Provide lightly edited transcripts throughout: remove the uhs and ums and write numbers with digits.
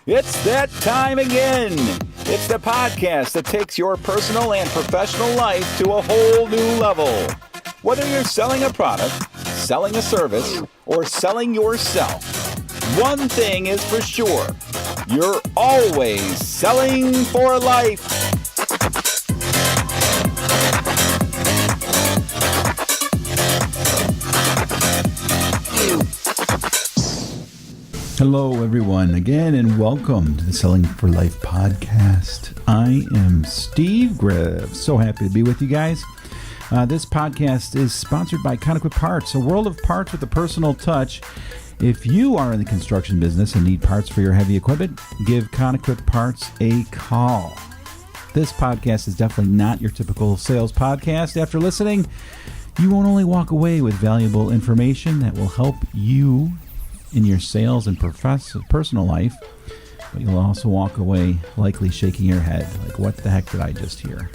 It's that time again. It's the podcast that takes your personal and professional life to a whole new level. Whether you're selling a product, selling a service, or selling yourself, one thing is for sure. You're always selling for life. Hello, everyone, again, and welcome to the Selling for Life podcast. I am Steve Griff. So happy to be with you guys. This podcast is sponsored by Ketosis Parts, a world of parts with a personal touch. If you are in the construction business and need parts for your heavy equipment, give Ketosis Parts a call. This podcast is definitely not your typical sales podcast. After listening, you won't only walk away with valuable information that will help you in your sales and personal life, but you'll also walk away likely shaking your head like, what the heck did I just hear?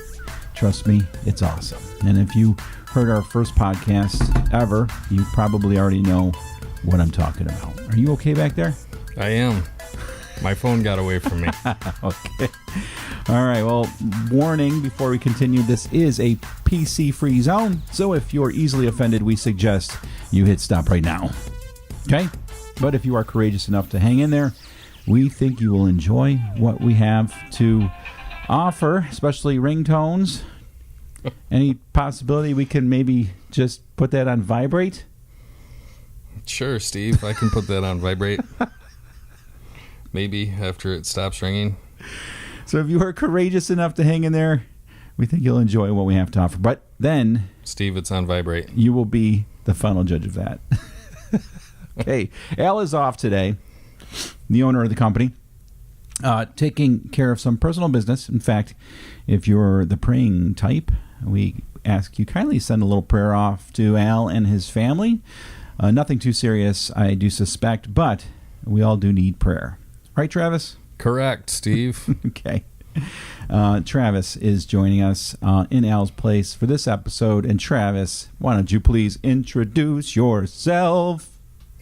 Trust me, it's awesome. And if you heard our first podcast ever, you probably already know what I'm talking about. Are you okay back there? I am. My phone got away from me. Okay. All right. Well, warning before we continue, this is a PC-free zone. So if you're easily offended, we suggest you hit stop right now. Okay? But if you are courageous enough to hang in there, we think you will enjoy what we have to offer, especially ringtones. Any possibility we can maybe just put that on vibrate? Sure, Steve. I can put that on vibrate. Maybe after it stops ringing. So if you are courageous enough to hang in there, we think you'll enjoy what we have to offer. But then, Steve, it's on vibrate. You will be the final judge of that. Okay, Al is off today, the owner of the company, taking care of some personal business. In fact, if you're the praying type, we ask you kindly send a little prayer off to Al and his family. Nothing too serious, I do suspect, but we all do need prayer. Right, Travis? Correct, Steve. Okay. Travis is joining us in Al's place for this episode. And Travis, why don't you please introduce yourself?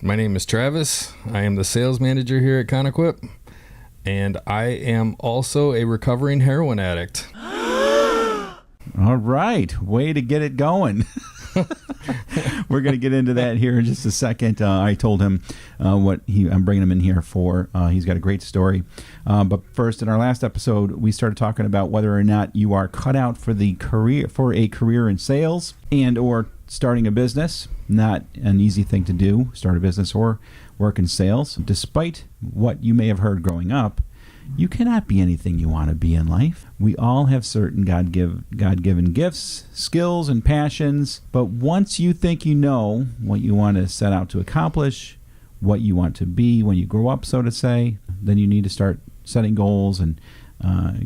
My name is Travis. I am the sales manager here at Ketosis, and I am also a recovering heroin addict. All right. Way to get it going. We're going to get into that here in just a second. I told him I'm bringing him in here for. He's got a great story. But first, in our last episode, we started talking about whether or not you are cut out for a career in sales and or starting a business. Not an easy thing to do, start a business or work in sales. Despite what you may have heard growing up, you cannot be anything you want to be in life. We all have certain God-given gifts, skills, and passions. But once you think you know what you want to set out to accomplish, what you want to be when you grow up, so to say, then you need to start setting goals and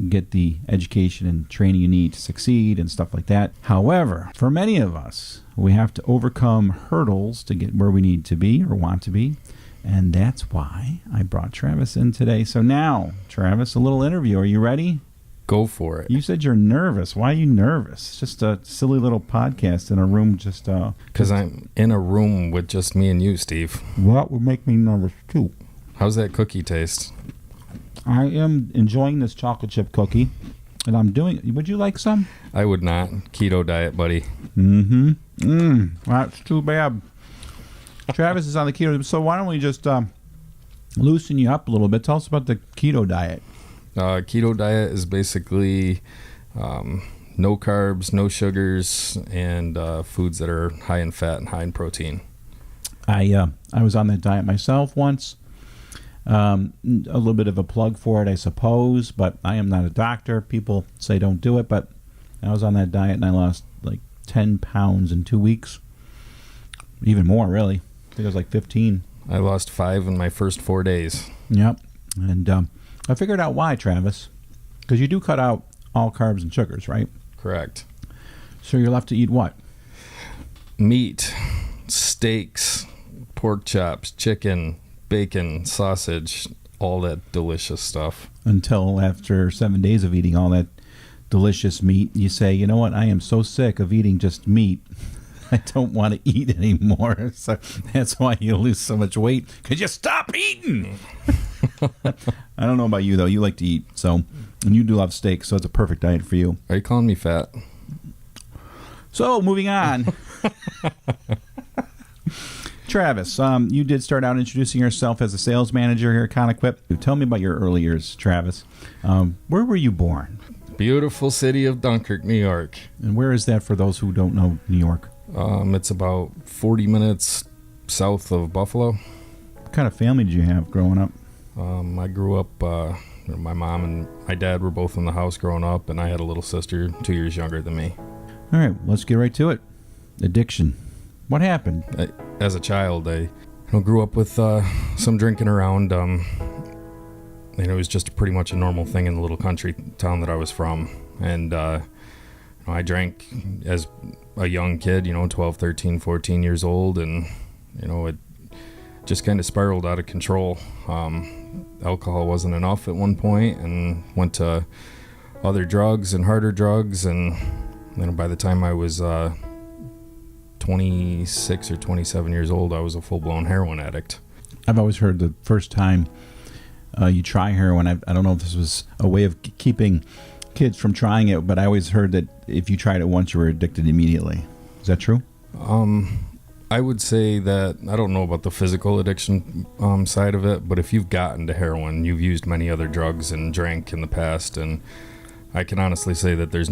get the education and training you need to succeed and stuff like that. However, for many of us, we have to overcome hurdles to get where we need to be or want to be. And that's why I brought Travis in today. So now, Travis, a little interview. Are you ready? Go for it. You said you're nervous. Why are you nervous? It's just a silly little podcast in a room. Because I'm in a room with just me and you, Steve. What would make me nervous, too? How's that cookie taste? I am enjoying this chocolate chip cookie. And I'm doing... Would you like some? I would not. Keto diet, buddy. That's too bad. Travis is on the keto. So why don't we just loosen you up a little bit? Tell us about the keto diet. Keto diet is basically no carbs, no sugars, and foods that are high in fat and high in protein. I was on that diet myself once. A little bit of a plug for it, I suppose, but I am not a doctor. People say don't do it, but I was on that diet and I lost like 10 pounds in 2 weeks. Even more, really. I think it was like 15. I lost 5 in my first 4 days. Yep. And I figured out why, Travis. Because you do cut out all carbs and sugars, right? Correct. So you're left to eat what? Meat, steaks, pork chops, chicken, bacon, sausage, all that delicious stuff. Until after 7 days of eating all that delicious meat, you say, you know what, I am so sick of eating just meat. I don't want to eat anymore. So that's why you lose so much weight, because you stop eating. I don't know about you, though. You like to eat, and you do love steak, so it's a perfect diet for you. Are you calling me fat? So, moving on. Travis, you did start out introducing yourself as a sales manager here at Conequip. Tell me about your early years, Travis. Where were you born? Beautiful city of Dunkirk, New York. And where is that for those who don't know New York? It's about 40 minutes south of Buffalo. What kind of family did you have growing up? I grew up, my mom and my dad were both in the house growing up, and I had a little sister 2 years younger than me. All right, let's get right to it. Addiction. What happened? As a child, I grew up with some drinking around. It was just pretty much a normal thing in the little country town that I was from. And I drank as a young kid, 12, 13, 14 years old, and it just kind of spiraled out of control. Alcohol wasn't enough at one point, and went to other drugs and harder drugs, and by the time I was 26 or 27 years old, I was a full-blown heroin addict. I've always heard the first time you try heroin, I don't know if this was a way of keeping kids from trying it, but I always heard that if you tried it once, you were addicted immediately. Is that true? I would say that I don't know about the physical addiction side of it, but if you've gotten to heroin, you've used many other drugs and drank in the past, and I can honestly say that there's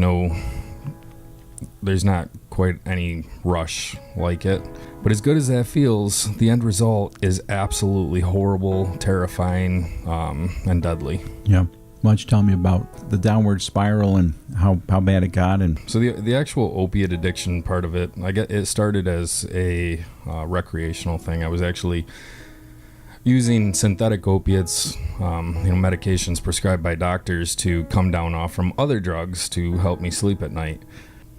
not quite any rush like it. But as good as that feels, the end result is absolutely horrible, terrifying, and deadly. Yeah. Why don't you tell me about the downward spiral and how bad it got? And so the actual opiate addiction part of it, it started as a recreational thing. I was actually using synthetic opiates, medications prescribed by doctors to come down off from other drugs to help me sleep at night.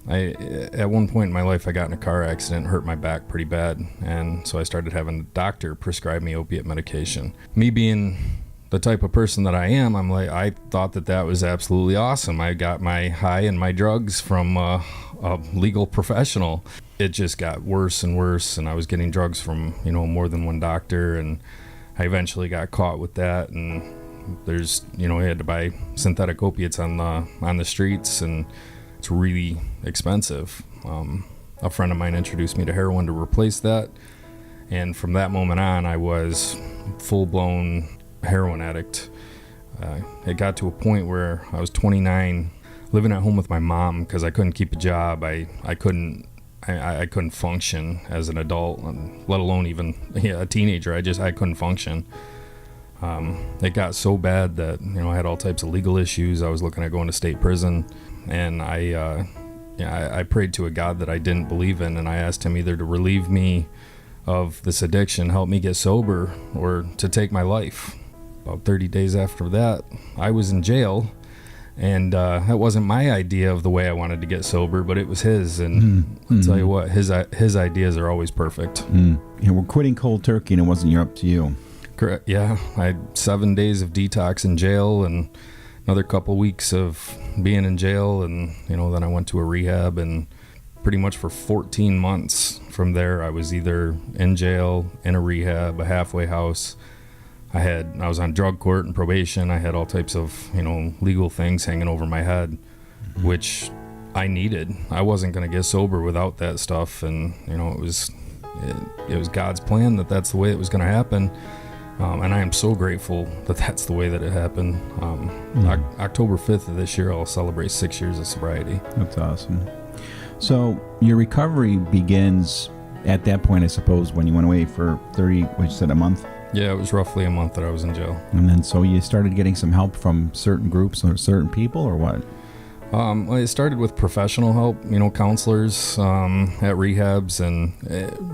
At one point in my life, I got in a car accident, hurt my back pretty bad, and so I started having a doctor prescribe me opiate medication. Me being the type of person that I am, I thought that was absolutely awesome. I got my high and my drugs from a legal professional. It just got worse and worse, and I was getting drugs from more than one doctor, and I eventually got caught with that. And there's I had to buy synthetic opiates on the streets, and it's really expensive. A friend of mine introduced me to heroin to replace that, and from that moment on, I was full-blown heroin addict. It got to a point where I was 29, living at home with my mom because I couldn't keep a job. I couldn't function as an adult, let alone even a teenager. I couldn't function. It got so bad that I had all types of legal issues. I was looking at going to state prison, and I prayed to a God that I didn't believe in, and I asked him either to relieve me of this addiction, help me get sober, or to take my life. About 30 days after that, I was in jail, and that wasn't my idea of the way I wanted to get sober, but it was his, and I'll tell you what, his ideas are always perfect. Yeah, we're quitting cold turkey, and it wasn't up to you. Correct. Yeah, I had 7 days of detox in jail, and another couple weeks of being in jail, and then I went to a rehab, and pretty much for 14 months from there, I was either in jail, in a rehab, a halfway house. I was on drug court and probation. I had all types of legal things hanging over my head, which I needed. I wasn't going to get sober without that stuff, and it was God's plan that that's the way it was going to happen. And I am so grateful that that's the way that it happened. October 5th of this year, I'll celebrate 6 years of sobriety. That's awesome. So your recovery begins at that point, I suppose, when you went away for 30, what you said, a month? Yeah, it was roughly a month that I was in jail. And then so you started getting some help from certain groups or certain people, or what? Well, it started with professional help, counselors at rehabs. And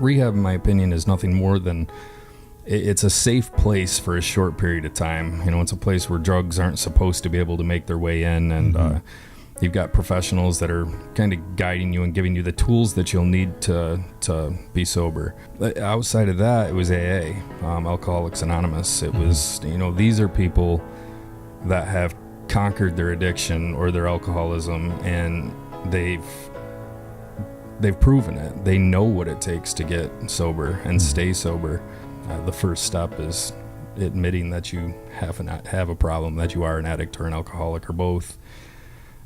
rehab, in my opinion, is nothing more than it's a safe place for a short period of time. It's a place where drugs aren't supposed to be able to make their way in, and you've got professionals that are kind of guiding you and giving you the tools that you'll need to be sober. Outside of that, it was AA, Alcoholics Anonymous. It was, these are people that have conquered their addiction or their alcoholism, and they've proven it. They know what it takes to get sober and stay sober. The first step is admitting that you have a problem, that you are an addict or an alcoholic or both.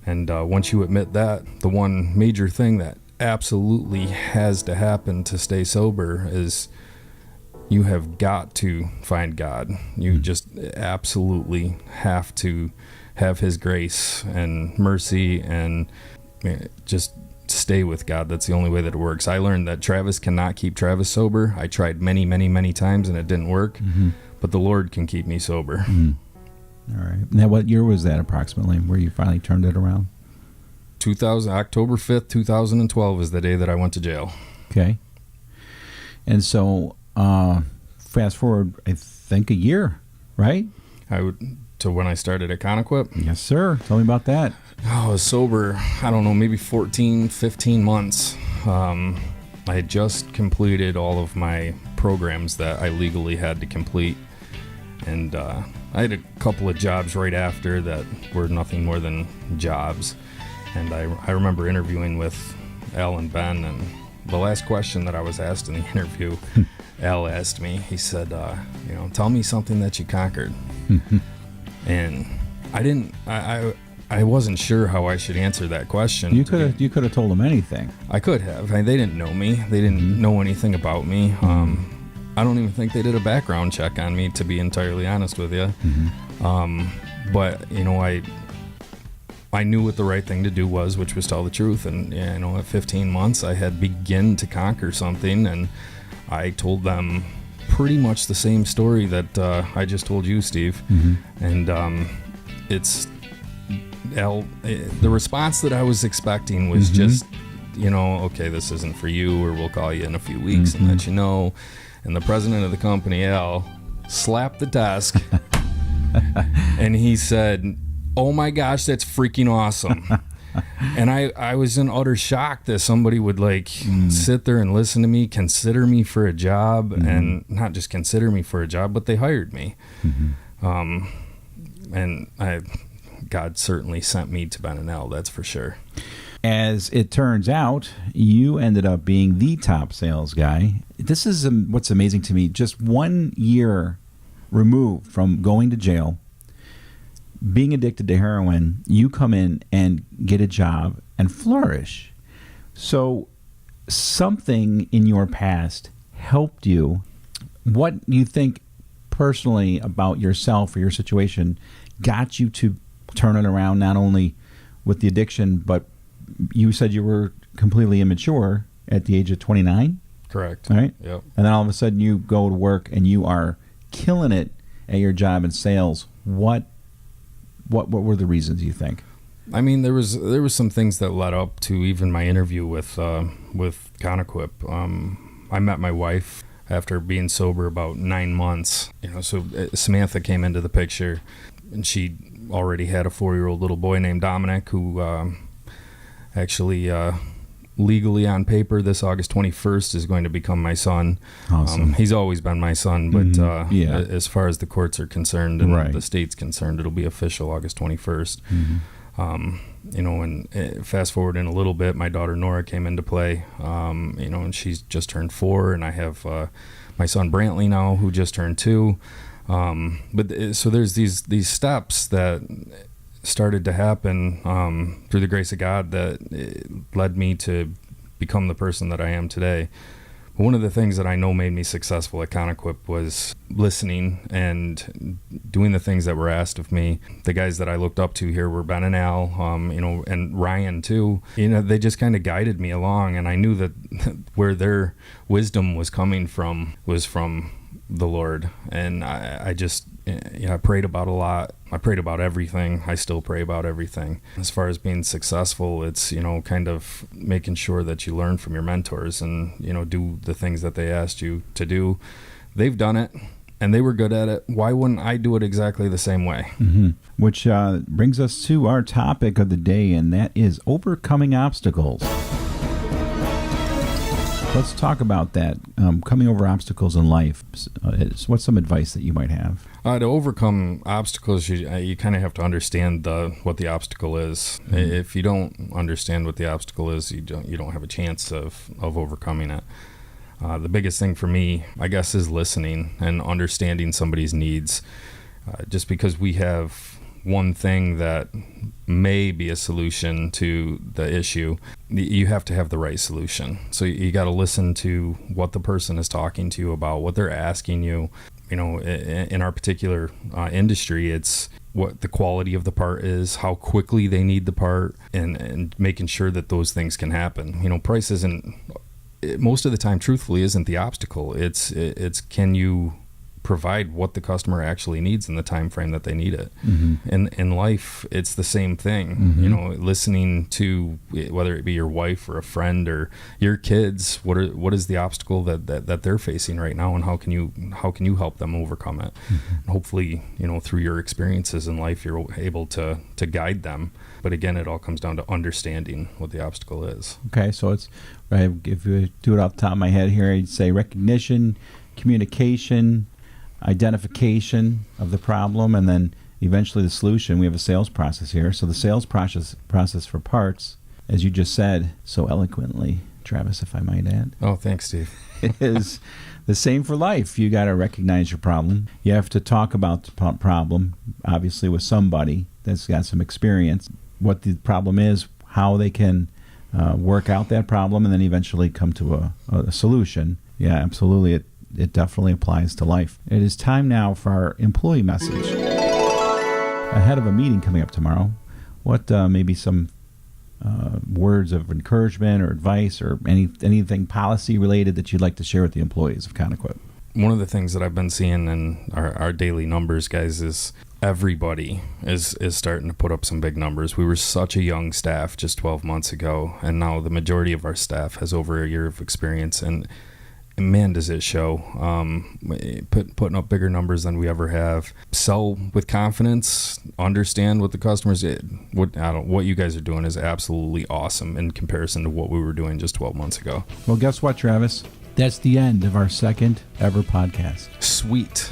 And once you admit that, the one major thing that absolutely has to happen to stay sober is you have got to find God. You just absolutely have to have his grace and mercy and just stay with God. That's the only way that it works. I learned that Travis cannot keep Travis sober. I tried many, many, many times and it didn't work, but the Lord can keep me sober. All right. Now, what year was that approximately where you finally turned it around? October 5th, 2012 is the day that I went to jail. Okay. And so, fast forward, I think a year, right? To when I started at Conequip? Yes, sir. Tell me about that. I was sober, I don't know, maybe 14, 15 months. I had just completed all of my programs that I legally had to complete. And I had a couple of jobs right after that were nothing more than jobs. And I remember interviewing with Al and Ben, and the last question that I was asked in the interview, Al asked me, he said, tell me something that you conquered. And I wasn't sure how I should answer that question. You could have told them anything. I could have. They didn't know me. They didn't know anything about me. I don't even think they did a background check on me, to be entirely honest with you. But I knew what the right thing to do was, which was tell the truth. And at 15 months, I had begun to conquer something, and I told them pretty much the same story that I just told you, Steve. And the response that I was expecting was just, okay, this isn't for you, or we'll call you in a few weeks and let you know. And the president of the company, Al, slapped the desk and he said, "Oh my gosh, that's freaking awesome." And I was in utter shock that somebody would sit there and listen to me, consider me for a job, and not just consider me for a job, but they hired me. And God certainly sent me to Ben and Al, that's for sure. As it turns out, you ended up being the top sales guy. This is what's amazing to me. Just 1 year removed from going to jail, being addicted to heroin, you come in and get a job and flourish. So something in your past helped you. What you think personally about yourself or your situation got you to turn it around, not only with the addiction, but you said you were completely immature at the age of 29? Correct. Right? Yep. And then all of a sudden you go to work and you are killing it at your job in sales. What were the reasons, you think? I mean, there was some things that led up to even my interview with Conequip. I met my wife after being sober about 9 months. So Samantha came into the picture, and she already had a 4-year-old little boy named Dominic, who actually legally on paper this August 21st is going to become my son. Awesome. He's always been my son, but as far as the courts are concerned and the state's concerned, it'll be official August 21st. And fast forward in a little bit, my daughter Nora came into play, and she's just turned 4, and I have my son Brantley now, who just turned 2. So there's these steps that started to happen through the grace of God that led me to become the person that I am today. One of the things that I know made me successful at Conequip was listening and doing the things that were asked of me. The guys that I looked up to here were Ben and Al, and Ryan too. They just kind of guided me along, and I knew that where their wisdom was coming from was from the Lord. And I prayed about a lot. I prayed about everything. I still pray about everything. As far as being successful, it's, kind of making sure that you learn from your mentors and, do the things that they asked you to do. They've done it and they were good at it. Why wouldn't I do it exactly the same way? Which brings us to our topic of the day, and that is overcoming obstacles. Let's talk about that, coming over obstacles in life. What's some advice that you might have? To overcome obstacles, you kind of have to understand what the obstacle is. If you don't understand what the obstacle is, you don't have a chance of overcoming it. The biggest thing for me, I guess, is listening and understanding somebody's needs. Just because we have one thing that may be a solution to the issue, you have to have the right solution. So you got to listen to what the person is talking to you about, what they're asking you. You know, in our particular industry, it's what the quality of the part is, how quickly they need the part, and making sure that those things can happen. You know, price isn't, most of the time, truthfully, isn't the obstacle. It's can you provide what the customer actually needs in the time frame that they need it. And in life, it's the same thing. You know, listening to, whether it be your wife or a friend or your kids, what is the obstacle that they're facing right now, and how can you help them overcome it? And hopefully, you know, through your experiences in life, you're able to guide them. But again, it all comes down to understanding what the obstacle is. Okay, so it's, right, if you do it off the top of my head here, I'd say recognition, communication, identification of the problem, and then eventually the solution. We have a sales process here. So the sales process for parts, as you just said so eloquently, Travis, if I might add. Oh, thanks, Steve. Is the same for life. You got to recognize your problem. You have to talk about the problem, obviously, with somebody that's got some experience, what the problem is, how they can work out that problem, and then eventually come to a solution. Yeah, absolutely. It definitely applies to life. It is time now for our employee message. Ahead of a meeting coming up tomorrow, what maybe some words of encouragement or advice or anything policy related that you'd like to share with the employees of Conoquip? One of the things that I've been seeing in our daily numbers, guys, is everybody is starting to put up some big numbers. We were such a young staff just 12 months ago, and now the majority of our staff has over a year of experience, and man, does it show. Putting up bigger numbers than we ever have. Sell with confidence. Understand what the customers what you guys are doing is absolutely awesome in comparison to what we were doing just 12 months ago. Well, guess what, Travis? That's the end of our second ever podcast. Sweet.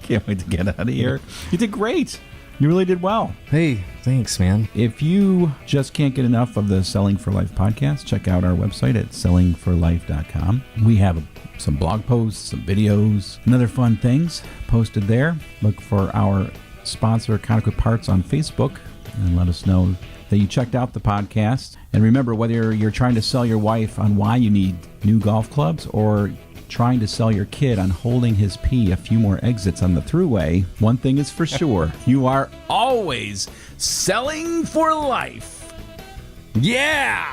Can't wait to get out of here. You did great. You really did well. Hey, thanks, man. If you just can't get enough of the Selling for Life podcast, check out our website at sellingforlife.com. We have some blog posts, some videos, and other fun things posted there. Look for our sponsor, Conoquip Parts, on Facebook, and let us know that you checked out the podcast. And remember, whether you're trying to sell your wife on why you need new golf clubs or trying to sell your kid on holding his pee a few more exits on the thruway, one thing is for sure. You are always selling for life. Yeah!